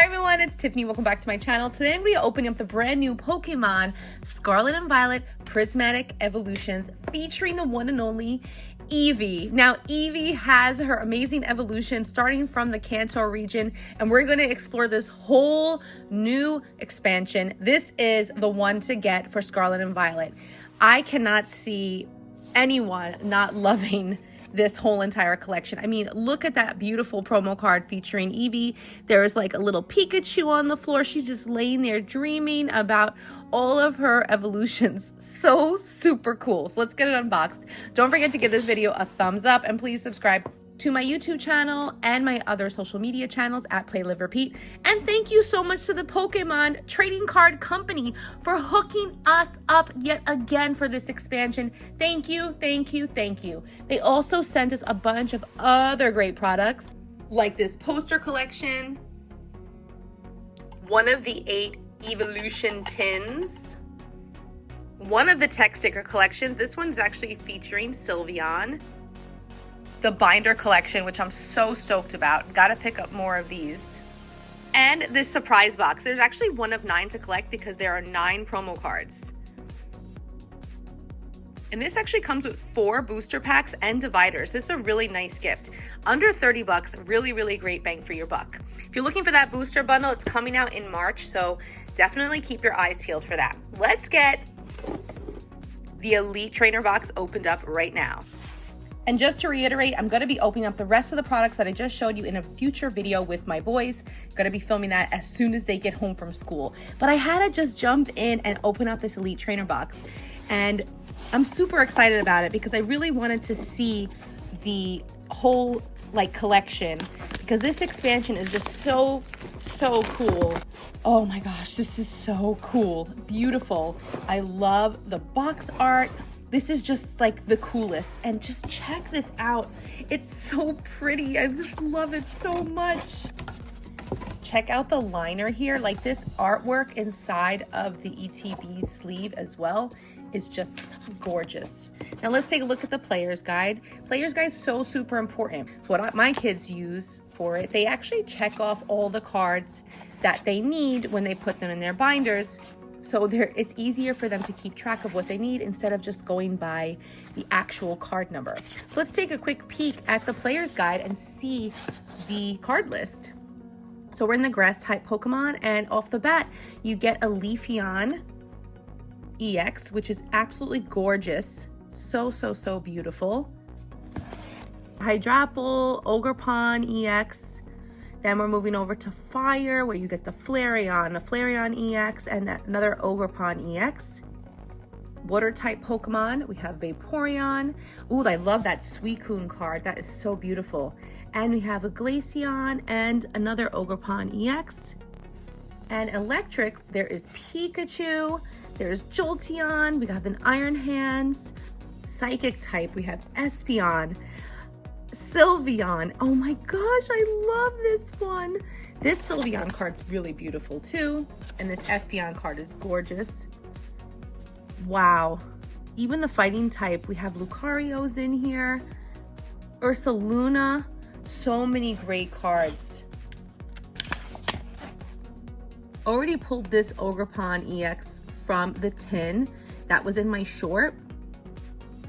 everyone, it's Tiffany. Welcome back to my channel. Today I'm going to be opening up the brand new Pokemon Scarlet and Violet Prismatic Evolutions featuring the one and only Eevee. Now, Eevee has her amazing evolution starting from the Kanto region, and we're going to explore this whole new expansion. This is the one to get for Scarlet and Violet. I cannot see anyone not loving this whole entire collection. I mean, look at that beautiful promo card featuring Eevee. There's like a little Pikachu on the floor. She's just laying there dreaming about all of her evolutions. So super cool. So let's get it unboxed. Don't forget to give this video a thumbs up and please subscribe to my YouTube channel and my other social media channels at Play, Live, Repeat. And thank you so much to the Pokemon Trading Card Company for hooking us up yet again for this expansion. Thank you, thank you, thank you. They also sent us a bunch of other great products like this poster collection, one of the 8 Evolution tins, one of the tech sticker collections. This one's actually featuring Sylveon. The binder collection, which I'm so stoked about. Gotta pick up more of these. And this surprise box. There's actually one of 9 to collect because there are 9 promo cards. And this actually comes with 4 booster packs and dividers. This is a really nice gift. Under 30 bucks, really, really great bang for your buck. If you're looking for that booster bundle, it's coming out in March, so definitely keep your eyes peeled for that. Let's get the Elite Trainer box opened up right now. And just to reiterate, I'm going to be opening up the rest of the products that I just showed you in a future video with my boys. Going to be filming that as soon as they get home from school. But I had to just jump in and open up this Elite Trainer box. And I'm super excited about it because I really wanted to see the whole collection, because this expansion is just so cool. Oh my gosh, this is so cool. Beautiful. I love the box art. This is just like the coolest, and just check this out. It's so pretty. I just love it so much. Check out the liner here. Like, this artwork inside of the ETB sleeve as well is just gorgeous. Now let's take a look at the player's guide. Player's guide is so super important. What my kids use for it, they actually check off all the cards that they need when they put them in their binders. So it's easier for them to keep track of what they need instead of just going by the actual card number. So let's take a quick peek at the player's guide and see the card list. So we're in the grass type Pokemon, and off the bat, you get a Leafeon EX, which is absolutely gorgeous. So beautiful. Hydrapple, Ogerpon EX. Then we're moving over to Fire, where you get the Flareon, a Flareon EX, and another Ogerpon EX. Water type Pokemon, we have Vaporeon. Ooh, I love that Suicune card. That is so beautiful. And we have a Glaceon and another Ogerpon EX. And electric, there is Pikachu, there's Jolteon, we have an Iron Hands. Psychic type, we have Espeon. Sylveon. Oh my gosh, I love this one. This Sylveon card is really beautiful too, and this Espeon card is gorgeous. Wow. Even the fighting type, we have Lucarios in here, Ursaluna. So many great cards. Already pulled this Ogerpon EX from the tin that was in my short.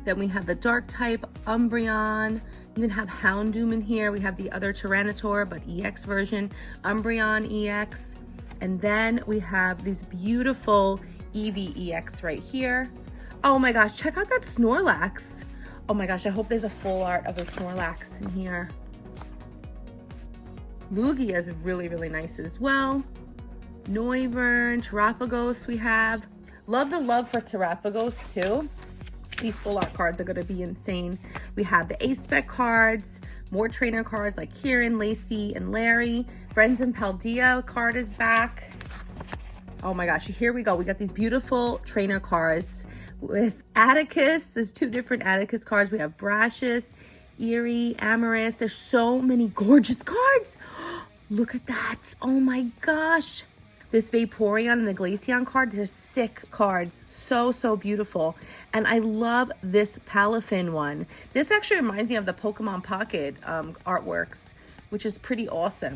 Then we have the dark type Umbreon. Even have Houndoom in here. We have the other Tyranitar, but EX version, Umbreon EX. And then we have these beautiful Eevee EX right here. Oh my gosh, check out that Snorlax. Oh my gosh, I hope there's a full art of the Snorlax in here. Lugia is really nice as well. Noivern, Terapagos we have. Love the love for Terapagos too. These full art cards are going to be insane. We have the A-Spec cards, more trainer cards like Kieran, Lacey, and Larry. Friends and Paldea card is back. Oh my gosh, here we go. We got these beautiful trainer cards with Atticus. There's 2 different Atticus cards. We have Brashus, Eerie, Amorous. There's so many gorgeous cards. Look at that. Oh my gosh. This Vaporeon and the Glaceon card, they're sick cards. So beautiful. And I love this Palafin one. This actually reminds me of the Pokemon Pocket artworks, which is pretty awesome.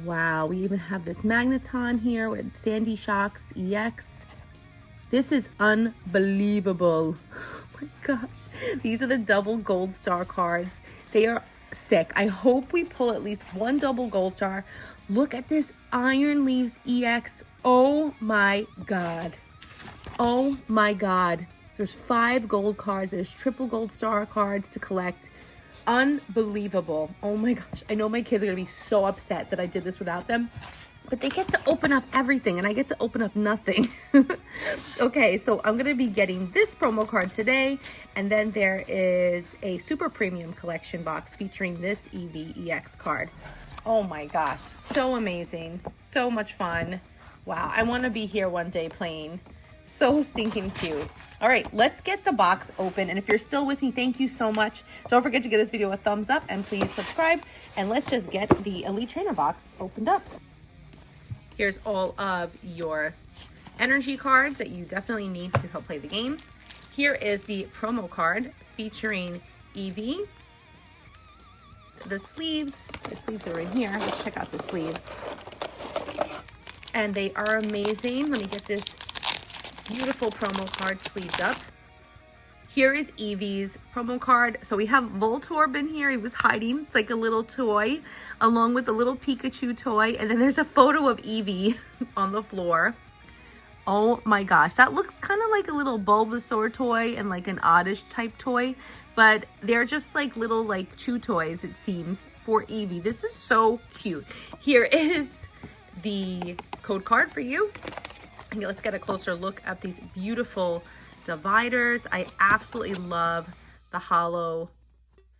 Wow, we even have this Magneton here with Sandy Shocks EX. This is unbelievable. Oh my gosh. These are the double gold star cards. They are sick. I hope we pull at least one double gold star. Look at this Iron Leaves EX. Oh my God. Oh my God. There's 5 gold cards. There's triple gold star cards to collect. Unbelievable. Oh my gosh. I know my kids are going to be so upset that I did this without them, but they get to open up everything and I get to open up nothing. Okay, so I'm going to be getting this promo card today, and then there is a super premium collection box featuring this Eevee EX card. Oh my gosh, so amazing. So much fun. Wow, I want to be here one day playing. So stinking cute. All right, let's get the box open. And if you're still with me, thank you so much. Don't forget to give this video a thumbs up and please subscribe. And let's just get the Elite Trainer box opened up. Here's all of your energy cards that you definitely need to help play the game. Here is the promo card featuring Eevee. The sleeves are in here. Let's check out the sleeves. And they are amazing. Let me get this beautiful promo card sleeved up. Here is Eevee's promo card. So we have Voltorb in here. He was hiding. It's like a little toy along with a little Pikachu toy. And then there's a photo of Eevee on the floor. Oh my gosh. That looks kind of like a little Bulbasaur toy and like an Oddish type toy. But they're just like little like chew toys, it seems, for Eevee. This is so cute. Here is the code card for you. And let's get a closer look at these beautiful dividers. I absolutely love the hollow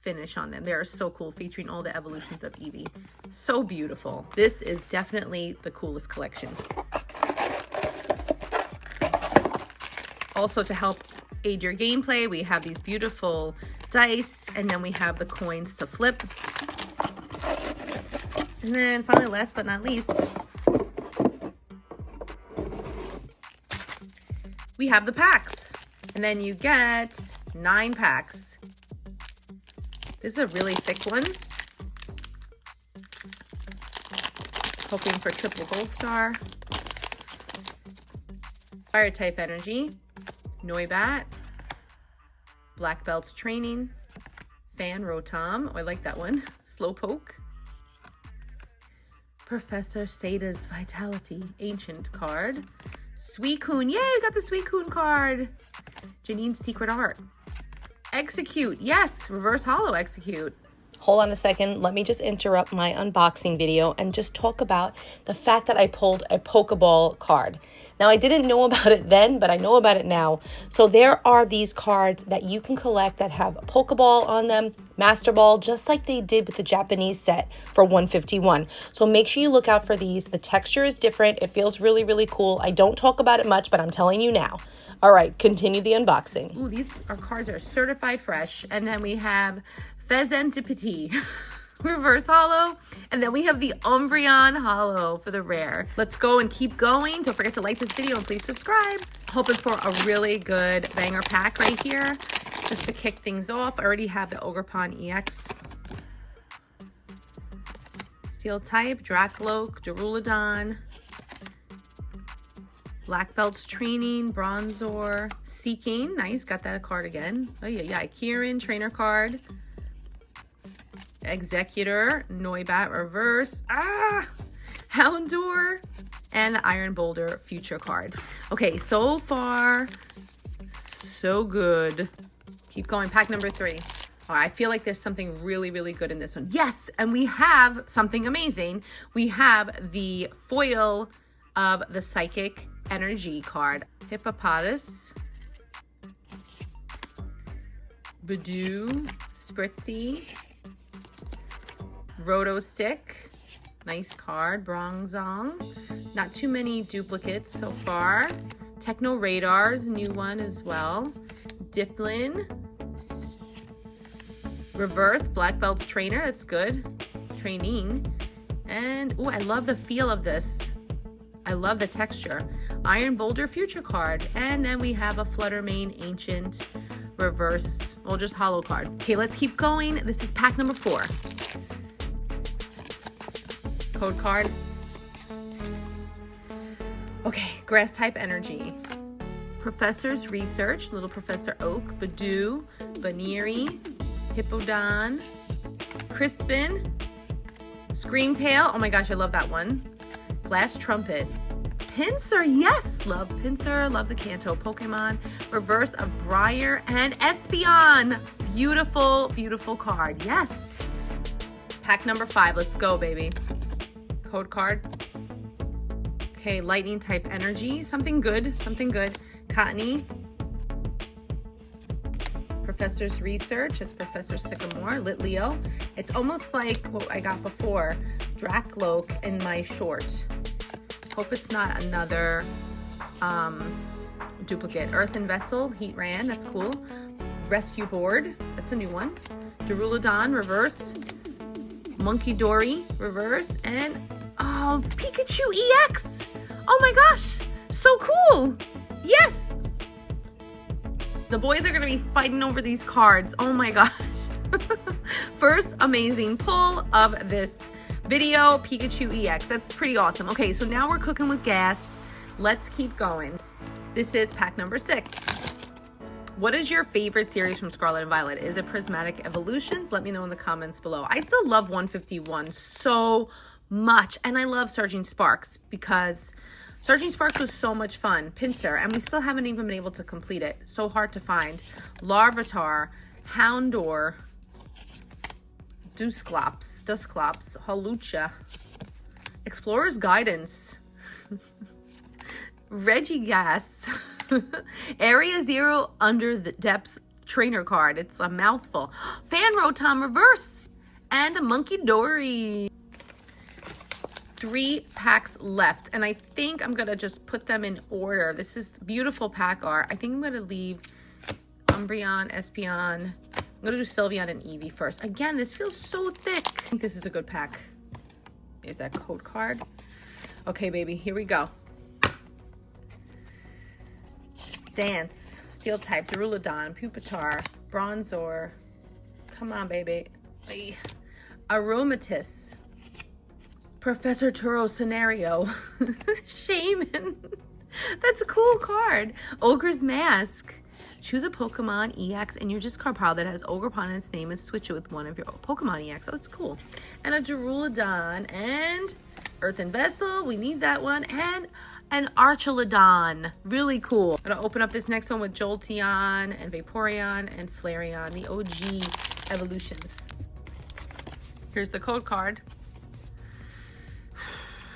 finish on them. They are so cool, featuring all the evolutions of Eevee. So beautiful. This is definitely the coolest collection. Also, to help aid your gameplay, we have these beautiful dice, and then we have the coins to flip. And then finally, last but not least, we have the packs, and then you get 9 packs. This is a really thick one. Hoping for triple gold star. Fire type energy. Noibat. Black Belt's training. Fan Rotom. Oh, I like that one. Slowpoke. Professor Sada's Vitality. Ancient card. Suicune. Yay, we got the Suicune card. Janine's Secret Art. Execute. Yes, reverse hollow execute. Hold on a second. Let me just interrupt my unboxing video and just talk about the fact that I pulled a Pokeball card. Now, I didn't know about it then, but I know about it now. So there are these cards that you can collect that have Pokeball on them, Masterball, just like they did with the Japanese set for 151. So make sure you look out for these. The texture is different. It feels really, really cool. I don't talk about it much, but I'm telling you now. All right, continue the unboxing. Ooh, these cards are certified fresh. And then we have Fezentipiti. Reverse hollow, and then we have the Umbreon hollow for the rare. Let's go and keep going. Don't forget to like this video and please subscribe. Hoping for a really good banger pack right here just to kick things off. I already have the Ogerpon EX. Steel type, Dracloak, Duraludon, Black Belt's training, Bronzor, Seeking. Nice, got that card again. Oh yeah, Kieran trainer card. Executor, Noibat reverse, Houndour, and the Iron Boulder future card. Okay, so far, so good. Keep going, pack number 3. Oh, I feel like there's something really, really good in this one. Yes, and we have something amazing. We have the foil of the Psychic Energy card. Hippopotas, Badoo, Spritzy, Roto Stick, nice card. Bronzong, not too many duplicates so far. Techno Radar's new one as well. Diplin, reverse Black Belt's trainer, that's good. Training, and oh, I love the feel of this. I love the texture. Iron Boulder future card, and then we have a Fluttermane Ancient reverse, well, just hollow card. Okay, let's keep going. This is pack number 4. Code card. Okay, grass type energy. Professor's Research, Little Professor Oak, Badoo, Baneri, Hippodon, Crispin, Screamtail. Oh my gosh, I love that one. Glass Trumpet. Pinsir, yes, love Pinsir, love the Kanto Pokemon. Reverse of Briar and Espeon. Beautiful, beautiful card, yes. Pack number 5, let's go, baby. Code card. Okay, lightning type energy, something good, something good. Cottony. Professor's Research is Professor Sycamore. Lit Leo. It's almost like what I got before. Dracloak in my short. Hope it's not another duplicate. Earthen Vessel, Heatran, that's cool. Rescue Board, that's a new one. Duraludon, reverse. Monkey Dory, reverse. And, oh, Pikachu EX! Oh my gosh, so cool! Yes! The boys are gonna be fighting over these cards. Oh my gosh. First amazing pull of this video, Pikachu EX. That's pretty awesome. Okay, so now we're cooking with gas. Let's keep going. This is pack number 6. What is your favorite series from Scarlet and Violet? Is it Prismatic Evolutions? Let me know in the comments below. I still love 151 so much. And I love Surging Sparks because Surging Sparks was so much fun. Pinsir, and we still haven't even been able to complete it. So hard to find. Larvitar, Houndour, Dusclops, Hawlucha, Explorer's Guidance, Regigas, Area Zero Under the Depths Trainer card. It's a mouthful. Fan Rotom reverse, and a Monkey Dory. 3 packs left, and I think I'm gonna just put them in order. This is beautiful pack art. I think I'm gonna leave Umbreon, Espeon. I'm gonna do Sylveon and Eevee first. Again, this feels so thick. I think this is a good pack. Here's that code card. Okay, baby, here we go. Stance, Steel type, Duraludon, Pupitar, Bronzor. Come on, baby. Aromatisse. Professor Turo Scenario. Shaman. That's a cool card. Ogre's Mask. Choose a Pokemon EX in your discard pile that has Ogerpon in its name and switch it with one of your Pokemon EX. Oh, that's cool. And a Duraludon and Earthen Vessel. We need that one. And an Archelodon. Really cool. I'm going to open up this next one with Jolteon and Vaporeon and Flareon, the OG evolutions. Here's the code card.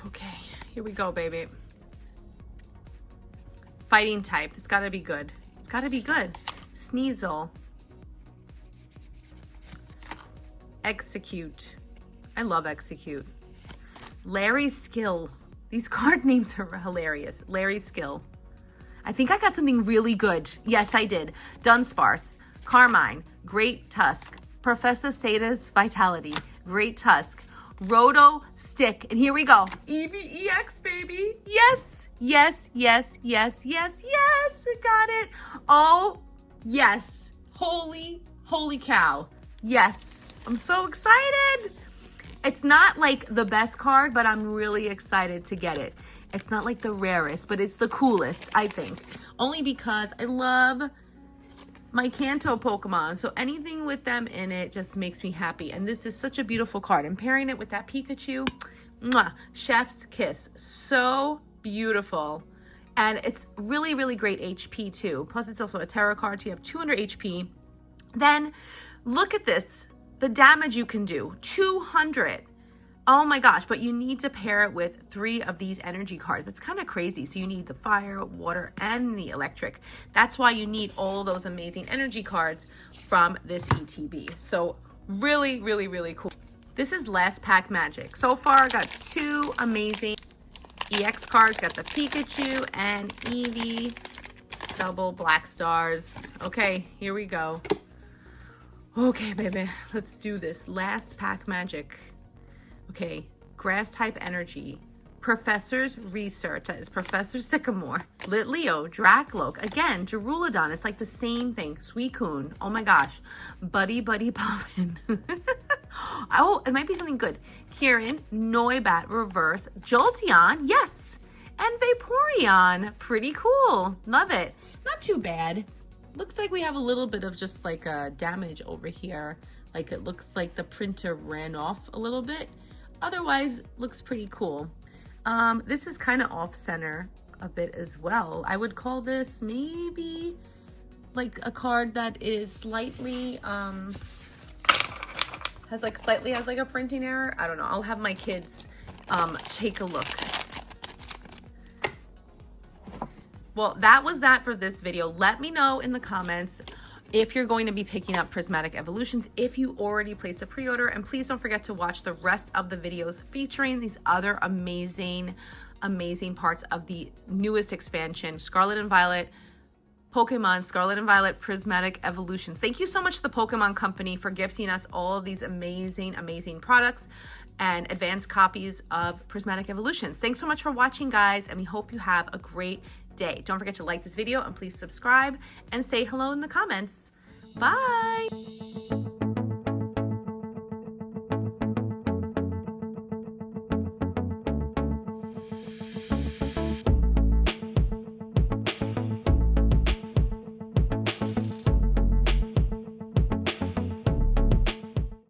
Okay, here we go, baby. Fighting type. It's got to be good. It's got to be good. Sneasel. Execute. I love Execute. Larry's Skill. These card names are hilarious. Larry's Skill. I think I got something really good. Yes, I did. Dunsparce. Carmine. Great Tusk. Professor Sada's Vitality. Great Tusk. Roto Stick. And here we go. Eevee EX, baby. Yes, yes, yes, yes, yes, yes. We got it. Oh, yes. Holy cow. Yes. I'm so excited. It's not like the best card, but I'm really excited to get it. It's not like the rarest, but it's the coolest, I think. Only because I love my Kanto Pokemon, so anything with them in it just makes me happy. And this is such a beautiful card. And pairing it with that Pikachu, mwah, chef's kiss. So beautiful. And it's really, really great HP too. Plus it's also a Tera card, so you have 200 HP. Then look at this, the damage you can do, 200. Oh my gosh, but you need to pair it with 3 of these energy cards. It's kind of crazy. So you need the fire, water, and the electric. That's why you need all those amazing energy cards from this ETB. So really, really, really cool. This is last pack magic. So far, I got 2 amazing EX cards. Got the Pikachu and Eevee. Double black stars. Okay, here we go. Okay, baby, let's do this. Last pack magic. Okay, grass type energy. Professor's Research. That is Professor Sycamore. Lit Leo, Dracloak. Again, Duraludon. It's like the same thing. Suicune. Oh my gosh. Buddy Poppin. Oh, it might be something good. Kieran, Noibat Reverse, Jolteon, yes. And Vaporeon, pretty cool. Love it. Not too bad. Looks like we have a little bit of just like a damage over here. Like it looks like the printer ran off a little bit. Otherwise, looks pretty cool. This is kind of off center a bit as well. I would call this maybe like a card that is slightly, has like a printing error. I don't know. I'll have my kids take a look. Well, that was that for this video. Let me know in the comments if you're going to be picking up Prismatic Evolutions, if you already placed a pre-order, and please don't forget to watch the rest of the videos featuring these other amazing parts of the newest expansion, Scarlet and Violet, Pokemon Scarlet and Violet Prismatic Evolutions. Thank you so much to the Pokemon Company for gifting us all of these amazing products and advanced copies of Prismatic Evolutions. Thanks so much for watching, guys, and we hope you have a great day. Don't forget to like this video and please subscribe and say hello in the comments. Bye.